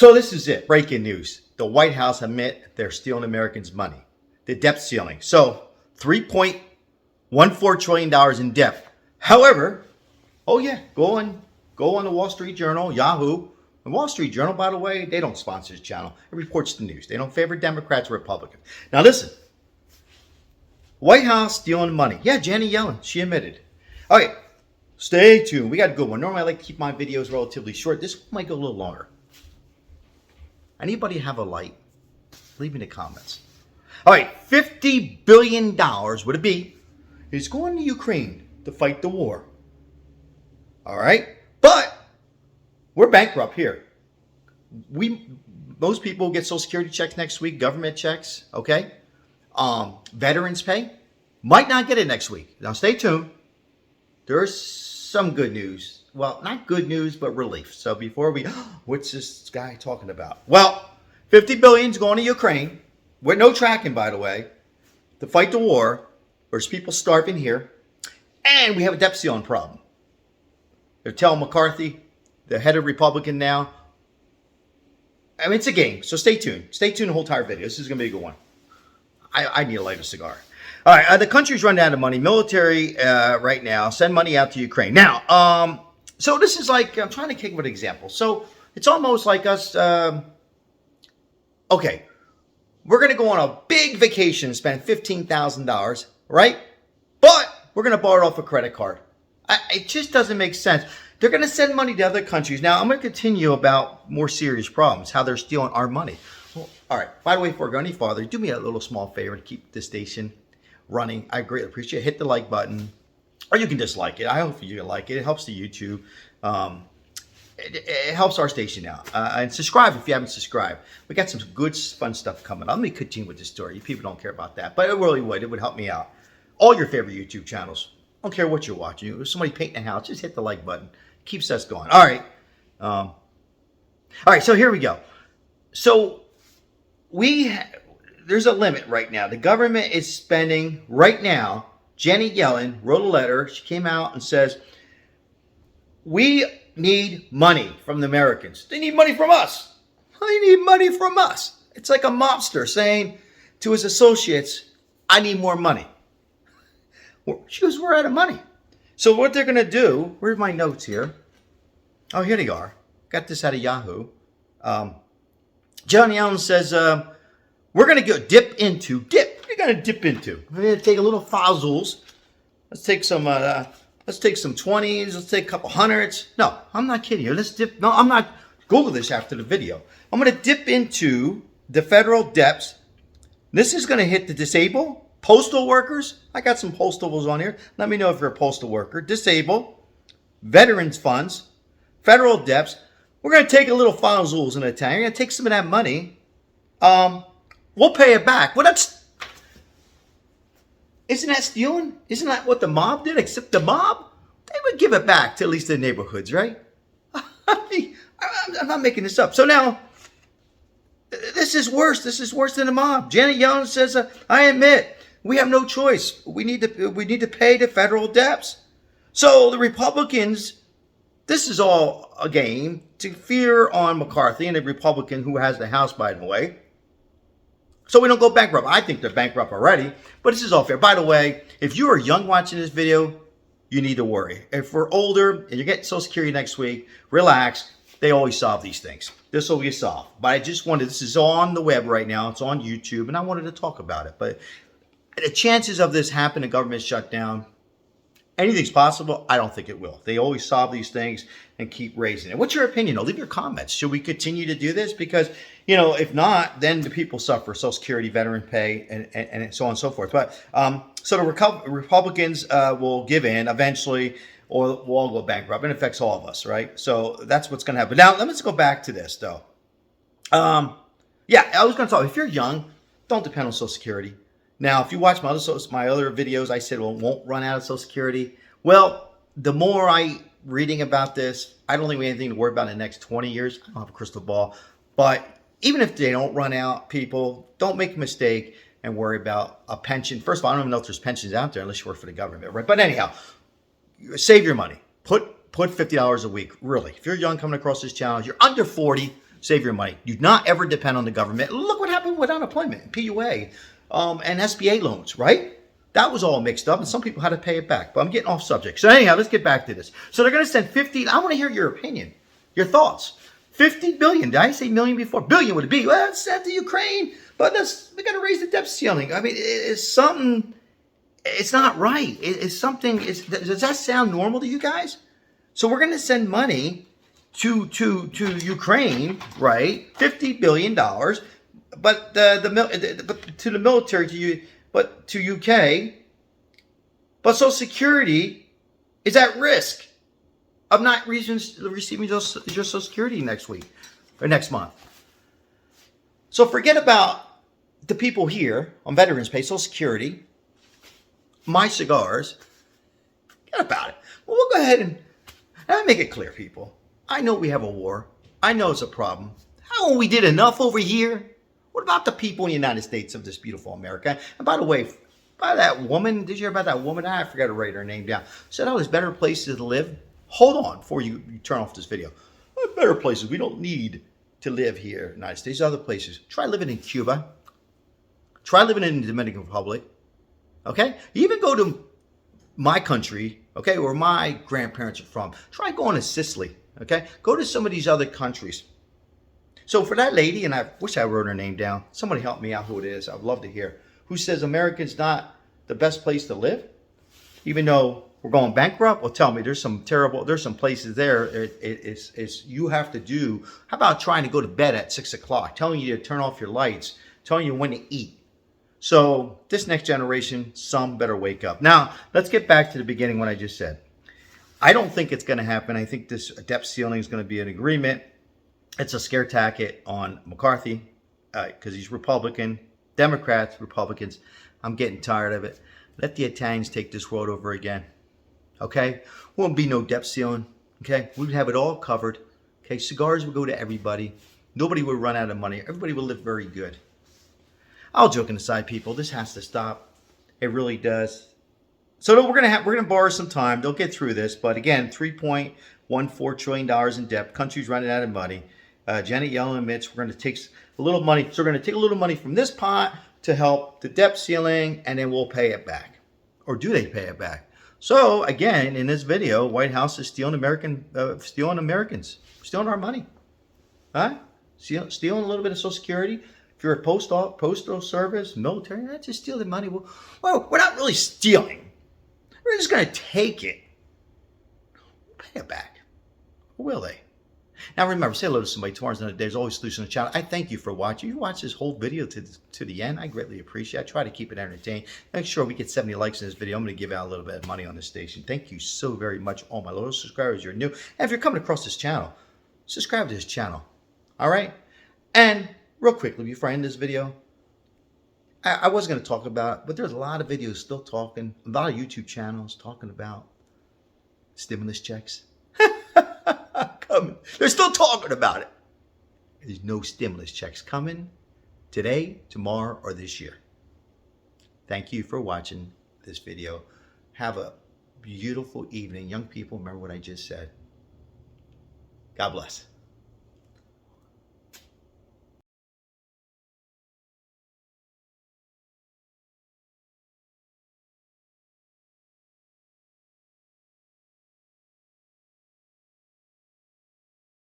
So this is it. Breaking news. The White House admit they're stealing Americans' money. The debt ceiling. So $3.14 trillion in debt. However, oh yeah, go on the Wall Street Journal, Yahoo. The Wall Street Journal, by the way, they don't sponsor this channel. It reports the news. They don't favor Democrats or Republicans. Now listen. White House stealing money. Yeah, Janet Yellen, she admitted. All right, stay tuned. We got a good one. Normally I like to keep my videos relatively short. This one might go a little longer. Anybody have a light? Leave me in the comments. All right, $50 billion, would it be, is going to Ukraine to fight the war. All right, but we're bankrupt here. Most people get Social Security checks next week, government checks, okay? Veterans pay, might not get it next week. Now stay tuned. There's some good news. Well, not good news, but relief. So before we, what's this guy talking about? Well, $50 billion is going to Ukraine, with no tracking, by the way, to fight the war. There's people starving here, and we have a debt ceiling problem. They're telling McCarthy, the head of Republican now. I mean, it's a game, so stay tuned. Stay tuned the whole entire video. This is going to be a good one. I need to light a cigar. All right, the country's running out of money. Military right now, send money out to Ukraine. Now, so this is like, I'm trying to think of an example. So it's almost like us, okay, we're going to go on a big vacation and spend $15,000, right? But we're going to borrow off a credit card. It just doesn't make sense. They're going to send money to other countries. Now, I'm going to continue about more serious problems, how they're stealing our money. Well, all right. By the way, before I go any farther, do me a little small favor to keep this station running. I greatly appreciate it. Hit the like button, or you can dislike it. I hope you like it. It helps the YouTube. It helps our station out. And subscribe if you haven't subscribed. We got some good, fun stuff coming up. Let me continue with this story. You people don't care about that, but it really would. It would help me out. All your favorite YouTube channels. I don't care what you're watching. If somebody painting a house, just hit the like button. Keeps us going. All right. All right. So here we go. So there's a limit right now. The government is spending right now. Janet Yellen wrote a letter. She came out and says, we need money from the Americans. They need money from us. They need money from us. It's like a mobster saying to his associates, I need more money. She goes, we're out of money. So what they're going to do, where's my notes here? Oh, here they are. Got this out of Yahoo. Janet Yellen says, we're going to go dip. We're going to dip into. We're going to take a little thousands. Let's take some 20s. Let's take a couple hundreds. No, I'm not kidding you. Let's dip. No, I'm not. Google this after the video. I'm going to dip into the federal debts. This is going to hit the disabled, postal workers. I got some postals on here. Let me know if you're a postal worker. Disabled, veterans funds, federal debts. We're going to take a little thousands in a time. We're going to take some of that money. We'll pay it back. Well, isn't that stealing? Isn't that what the mob did? Except the mob, they would give it back to at least the neighborhoods, right? I'm not making this up. So now, this is worse. This is worse than the mob. Janet Yellen says, I admit, we have no choice. We need to pay the federal debts. So the Republicans, this is all a game to fear on McCarthy and the Republican who has the House, by the way. So we don't go bankrupt. I think they're bankrupt already, but this is all fair. By the way, if you are young watching this video, you need to worry. If we're older and you're getting Social Security next week, relax. They always solve these things. This will get solved. But I just wanted, this is on the web right now. It's on YouTube, and I wanted to talk about it. But the chances of this happening, government shutdown, anything's possible. I don't think it will. They always solve these things and keep raising it. What's your opinion? Leave your comments. Should we continue to do this? Because, you know, if not, then the people suffer Social Security, veteran pay, and so on and so forth. But so the Republicans will give in eventually, or we'll all go bankrupt. It affects all of us, right? So that's what's going to happen. Now, let's go back to this, though. Yeah, I was going to talk. If you're young, don't depend on Social Security. Now, if you watch my other videos, I said, well, won't run out of Social Security. Well, the more I reading about this, I don't think we have anything to worry about in the next 20 years. I don't have a crystal ball. But even if they don't run out, people, don't make a mistake and worry about a pension. First of all, I don't even know if there's pensions out there unless you work for the government, right? But anyhow, save your money. Put $50 a week, really. If you're young coming across this challenge, you're under 40, save your money. Do not ever depend on the government. Look what happened with unemployment, PUA, and SBA loans, right? That was all mixed up, and some people had to pay it back. But I'm getting off subject. So anyhow, let's get back to this. So they're going to send 50. I want to hear your opinion, your thoughts. 50 billion. Did I say million before? Billion would it be? Well, it's sent to Ukraine. But we got to raise the debt ceiling. I mean, it's something. It's not right. It's something. Does that sound normal to you guys? So we're going to send money to Ukraine, right? $50 billion, but to the military, but to UK, but Social Security is at risk of not receiving your Social Security next week or next month. So forget about the people here on Veterans Pay, Social Security, my cigars. Forget about it. Well, we'll go ahead and make it clear, people. I know we have a war. I know it's a problem. How we did enough over here? What about the people in the United States of this beautiful America? And by the way, by that woman, did you hear about that woman? I forgot to write her name down. Said, oh, there's better places to live. Hold on before you turn off this video. Better places. We don't need to live here in the United States. Other places. Try living in Cuba. Try living in the Dominican Republic. Okay? You even go to my country, okay, where my grandparents are from. Try going to Sicily. Okay? Go to some of these other countries. So for that lady, and I wish I wrote her name down. Somebody help me out who it is. I'd love to hear. Who says America's not the best place to live? Even though we're going bankrupt? Well, tell me, there's some places there. It's you have to do. How about trying to go to bed at 6 o'clock? Telling you to turn off your lights. Telling you when to eat. So this next generation, some better wake up. Now, let's get back to the beginning what I just said. I don't think it's going to happen. I think this debt ceiling is going to be an agreement. It's a scare tactic on McCarthy because he's Republican. Democrats, Republicans, I'm getting tired of it. Let the Italians take this world over again. Okay? Won't be no debt ceiling. Okay? We'd have it all covered. Okay? Cigars would go to everybody. Nobody would run out of money. Everybody would live very good. All joking aside, people, this has to stop. It really does. So we're gonna borrow some time. They'll get through this, but again, $3.14 trillion in debt. Country's running out of money. Janet Yellen admits we're going to take a little money. So we're going to take a little money from this pot to help the debt ceiling, and then we'll pay it back. Or do they pay it back? So again, in this video, White House is stealing Americans, stealing our money, huh? Stealing a little bit of Social Security. If you're a postal service, military, that's just stealing money. Well, we're not really stealing. We're just going to take it. We'll pay it back. Or will they? Now remember, say hello to somebody. Tomorrow's another day. There's always solution on the channel. I thank you for watching. You watch this whole video to the end. I greatly appreciate it. I try to keep it entertaining. Make sure we get 70 likes in this video. I'm going to give out a little bit of money on this station. Thank you so very much, all my loyal subscribers. You're new. And if you're coming across this channel, subscribe to this channel. All right? And real quickly, before I end this video, I was going to talk about, but there's a lot of videos still talking, a lot of YouTube channels talking about stimulus checks. Coming. They're still talking about it. There's no stimulus checks coming today, tomorrow, or this year. Thank you for watching this video. Have a beautiful evening. Young people, remember what I just said. God bless.